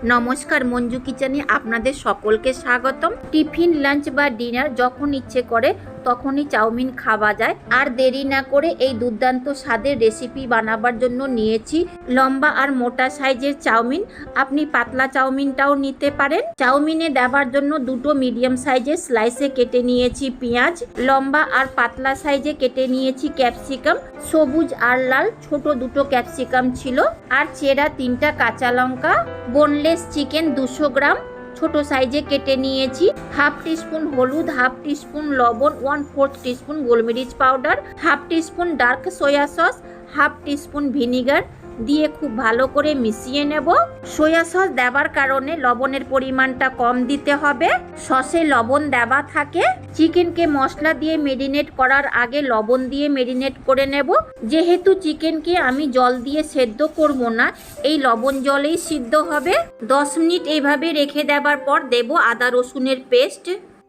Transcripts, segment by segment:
নমস্কার, মঞ্জু কিচেনে আপনাদের সকলকে স্বাগতম। টিফিন, লাঞ্চ বা ডিনার যখন ইচ্ছে করে তখনই চাউমিন খাওয়া যায়। আর দেরি না করে এই দুর্দান্ত স্বাদের রেসিপি বানাবার জন্য নিয়েছি লম্বা আর মোটা সাইজের চাউমিন। আপনি পাতলা চাউমিনটাও নিতে পারেন। চাউমিনে দেওয়ার জন্য দুটো মিডিয়াম সাইজের স্লাইসে কেটে নিয়েছি পেঁয়াজ, লম্বা আর পাতলা সাইজে কেটে নিয়েছি ক্যাপসিকাম, সবুজ আর লাল ছোট দুটো ক্যাপসিকাম ছিল, আর চেরা 3টা কাঁচা লঙ্কা। বোনলেস চিকেন 200 গ্রাম ছোট সাইজে কেটে নিয়েছি। হাফ টিস্পুন হলুদ, হাফ টিস্পুন লবণ, 1/4 টিস্পুন গোলমরিচ powder, half teaspoon dark soya sauce, half teaspoon vinegar দিয়ে খুব ভালো করে মিশিয়ে নেব। সয়া সস দেওয়ার কারণে লবণের পরিমাণটা কম দিতে হবে। সসে লবণ দেওয়া থাকে। চিকেনকে মশলা দিয়ে মেরিনেট করার আগে লবণ দিয়ে মেরিনেট করে নেব। যেহেতু চিকেনকে আমি জল দিয়ে সেদ্ধ করব না, এই লবণ জলেই সিদ্ধ হবে। 10 মিনিট এইভাবে রেখে দেওয়ার পর দেব আদা রসুনের পেস্ট,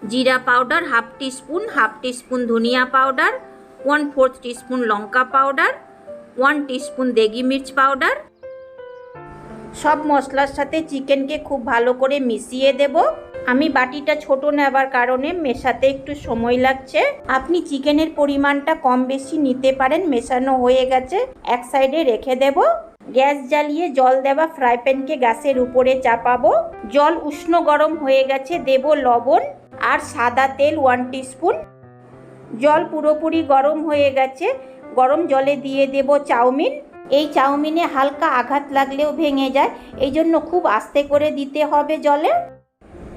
জিরা পাউডার হাফ টিস্পুন ধনিয়া পাউডার, 1/4 টিস্পুন লঙ্কা পাউডার, 1 টিস্পুন দেগি মির্চ পাউডার। সব মশলার সাথে চিকেনকে খুব ভালো করে মিশিয়ে দেব। আমি বাটিটা ছোট নেবার কারণে মেশাতে একটু সময় লাগছে। আপনি চিকেনের পরিমাণটা কম বেশি নিতে পারেন। মেশানো হয়ে গেছে, এক সাইডে রেখে দেব। গ্যাস জ্বালিয়ে জল দেওয়া ফ্রাই প্যানকে গ্যাসের উপরে চাপাবো। জল উষ্ণ গরম হয়ে গেছে, দেব লবণ আর সাদা তেল 1 টিস্পুন। জল পুরোপুরি গরম হয়ে গেছে, গরম জলে দিয়ে দেব চাউমিন। এই চাউমিনে হালকা আঘাত লাগলেও ভেঙে যায়, এই জন্য খুব আস্তে করে দিতে হবে জলে।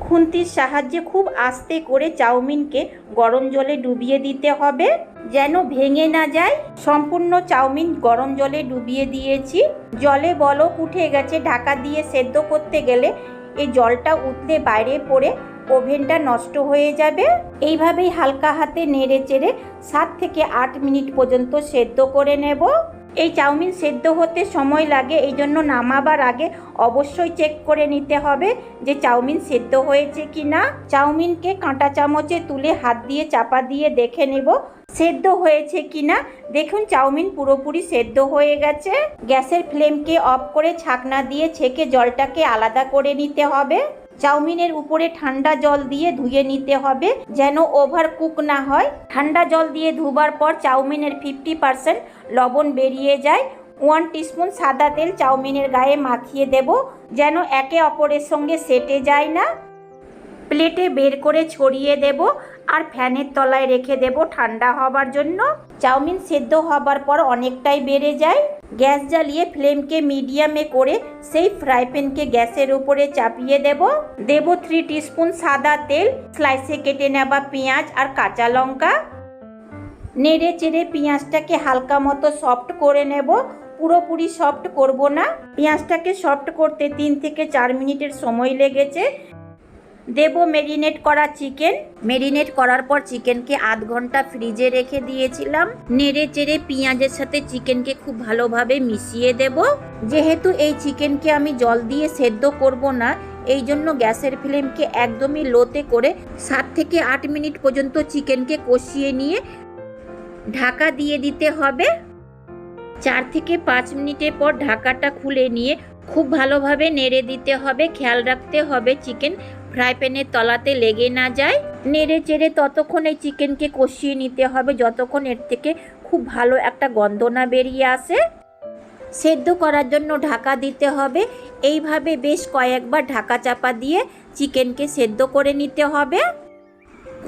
খুন্তির সাহায্যে খুব আস্তে করে চাউমিনকে গরম জলে ডুবিয়ে দিতে হবে যেন ভেঙে না যায়। সম্পূর্ণ চাউমিন গরম জলে ডুবিয়ে দিয়েছি। জলে বলক উঠে গেছে। ঢাকা দিয়ে সেদ্ধ করতে গেলে এই জলটা উতলে বাইরে পড়ে ওভেনটা নষ্ট হয়ে যাবে। এইভাবেই হালকা হাতে নেড়ে চেড়ে 7 থেকে 8 মিনিট পর্যন্ত সেদ্ধ করে নেব। এই চাউমিন সেদ্ধ হতে সময় লাগে, এই জন্য নামাবার আগে অবশ্যই চেক করে নিতে হবে যে চাউমিন সেদ্ধ হয়েছে কি না। চাউমিনকে কাঁটা চামচে তুলে হাত দিয়ে চাপা দিয়ে দেখে নেব সেদ্ধ হয়েছে কি না। দেখুন চাউমিন পুরোপুরি সেদ্ধ হয়ে গেছে। গ্যাসের ফ্লেমকে অফ করে ছাকনা দিয়ে ছেঁকে জলটাকে আলাদা করে নিতে হবে। চাউমিনের উপরে ঠান্ডা জল দিয়ে ধুয়ে নিতে হবে যেন ওভার কুক না হয়। ঠান্ডা জল দিয়ে ধুবার পর চাউমিনের 50% লবণ বেরিয়ে যায়। 1 টিস্পুন সাদা তেল চাউমিনের গায়ে মাখিয়ে দেব যেন একে অপরের সঙ্গে সেটে যায় না। প্লেটে বের করে ছড়িয়ে দেব আর ফ্যানের তলায় রেখে দেব ঠান্ডা হবার জন্য। চাউমিন সেদ্ধ হবার পর অনেকটাই বেড়ে যায়। গ্যাস জ্বালিয়ে ফ্লেমকে মিডিয়ামে করে সেই ফ্রাই প্যানকে গ্যাসের উপরে চাপিয়ে দেব। 3 টিস্পুন সাদা তেল, স্লাইসে কেটে নেওয়া পেঁয়াজ আর কাঁচা লঙ্কা। নেড়ে চেড়ে পেঁয়াজটাকে হালকা মতো সফট করে নেব, পুরোপুরি সফট করব না। পেঁয়াজটাকে সফট করতে 3 থেকে 4 মিনিটের সময় লেগেছে। দেব মেরিনেট করা চিকেন। মেরিনেট করার পর চিকেনকে আধ ঘন্টা ফ্রিজে রেখে দিয়েছিলাম। নেড়ে চেড়ে পেঁয়াজের সাথে চিকেনকে খুব ভালোভাবে মিশিয়ে দেব। যেহেতু এই চিকেনকে আমি জল দিয়ে সেদ্ধ করব না, এই জন্য গ্যাসের ফ্লেমকে একদমই লোতে করে 7 থেকে 8 মিনিট পর্যন্ত চিকেনকে কষিয়ে নিয়ে ঢাকা দিয়ে দিতে হবে। 4 থেকে 5 মিনিটের পর ঢাকাটা খুলে নিয়ে খুব ভালোভাবে নেড়ে দিতে হবে। খেয়াল রাখতে হবে চিকেন ফ্রাই প্যানের তলাতে লেগে না যায়। নেড়ে চেড়ে ততক্ষণ এই চিকেনকে কষিয়ে নিতে হবে যতক্ষণ এর থেকে খুব ভালো একটা গন্ধ না বেরিয়ে আসে। সেদ্ধ করার জন্য ঢাকা দিতে হবে। এইভাবে বেশ কয়েকবার ঢাকা চাপা দিয়ে চিকেনকে সেদ্ধ করে নিতে হবে।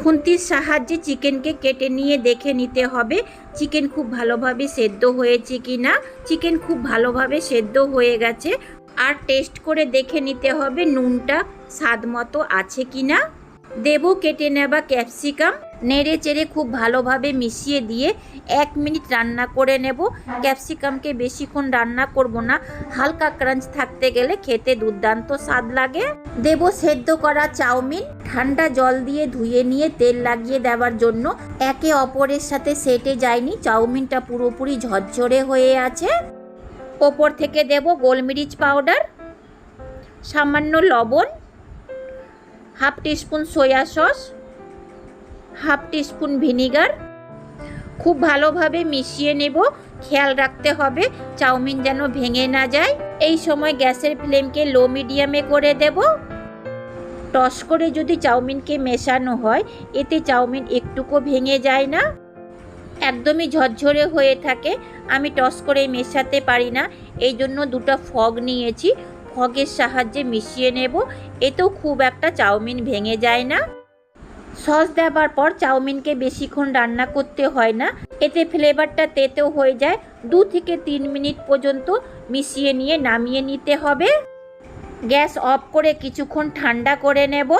খুন্তির সাহায্যে চিকেনকে কেটে নিয়ে দেখে নিতে হবে চিকেন খুব ভালোভাবে সেদ্ধ হয়েছে কি না। চিকেন খুব ভালোভাবে সেদ্ধ হয়ে গেছে। আর টেস্ট করে দেখে নিতে হবে নুনটা স্বাদ মতো আছে কি না। দেব কেটে নেওয়া ক্যাপসিকাম। নেড়ে চেড়ে খুব ভালোভাবে মিশিয়ে দিয়ে 1 মিনিট রান্না করে নেব। ক্যাপসিকামকে বেশিক্ষণ রান্না করব না, হালকা ক্রাঞ্চ থাকতে গেলে খেতে দুর্দান্ত স্বাদ লাগে। দেব সেদ্ধ করা চাউমিন। ঠান্ডা জল দিয়ে ধুয়ে নিয়ে তেল লাগিয়ে দেওয়ার জন্য একে অপরের সাথে সেটে যায়নি। চাউমিনটা পুরোপুরি ঝরঝরে হয়ে আছে। ওপর থেকে দেব গোলমরিচ পাউডার, সামান্য লবণ, half teaspoon soya sauce, half teaspoon vinegar. খুব ভালোভাবে মিশিয়ে নেব। খেয়াল রাখতে হবে চাউমিন যেন ভেঙে না যায়। এই সময় গ্যাসের ফ্লেমকে লো মিডিয়ামে করে দেব। টস করে যদি চাউমিনকে মেশানো হয় এতে চাউমিন একটুকু ভেঙে যায় না, একদমই ঝরঝরে হয়ে থাকে। আমি টস করে মেশাতে পারি না, এই জন্য দুটো ফগ নিয়েছি, ফগের সাহায্যে মিশিয়ে নেব। এতেও খুব একটা চাউমিন ভেঙে যায় না। সস দেওয়ার পর চাউমিনকে বেশিক্ষণ রান্না করতে হয় না, এতে ফ্লেভারটা তেতো হয়ে যায়। 2 থেকে 3 মিনিট পর্যন্ত মিশিয়ে নিয়ে নামিয়ে নিতে হবে। গ্যাস অফ করে কিছুক্ষণ ঠান্ডা করে নেব।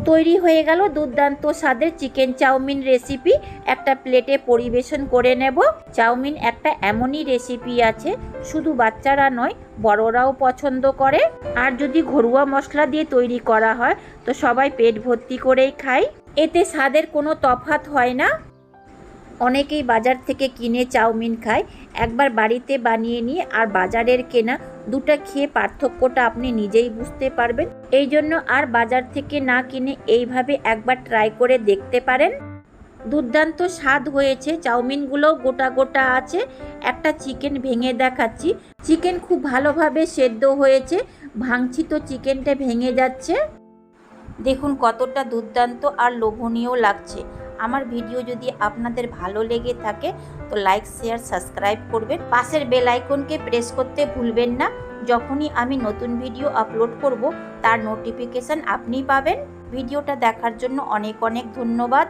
তৈরি হয়ে গেল দুর্দান্ত স্বাদের চিকেন চাউমিন রেসিপি। একটা প্লেটে পরিবেশন করে নেব। চাউমিন একটা এমনই রেসিপি আছে শুধু বাচ্চারা নয়, বড়রাও পছন্দ করে। আর যদি ঘরোয়া মশলা দিয়ে তৈরি করা হয় তো সবাই পেট ভর্তি করেই খায়। এতে স্বাদের কোনো তফাৎ হয় না। অনেকেই বাজার থেকে কিনে চাউমিন খায়, একবার বাড়িতে বানিয়ে নিয়ে আর বাজারের কেনা দুটো খেয়ে পার্থক্যটা আপনি নিজেই বুঝতে পারবেন। এই জন্য আর বাজার থেকে না কিনে এইভাবে একবার ট্রাই করে দেখতে পারেন। দুর্দান্ত স্বাদ হয়েছে, চাউমিনগুলোও গোটা গোটা আছে। একটা চিকেন ভেঙে দেখাচ্ছি। চিকেন খুব ভালোভাবে সেদ্ধ হয়েছে, ভাঙছি তো চিকেনটা ভেঙে যাচ্ছে। দেখুন কতটা দুর্দান্ত আর লোভনীয় লাগছে। আমার ভিডিও যদি আপনাদের ভালো লেগে থাকে তো লাইক, শেয়ার, সাবস্ক্রাইব করবেন। পাশের বেল আইকনকে প্রেস করতে ভুলবেন না। যখনই আমি নতুন ভিডিও আপলোড করব তার নোটিফিকেশন আপনি পাবেন। ভিডিওটা দেখার জন্য অনেক অনেক ধন্যবাদ।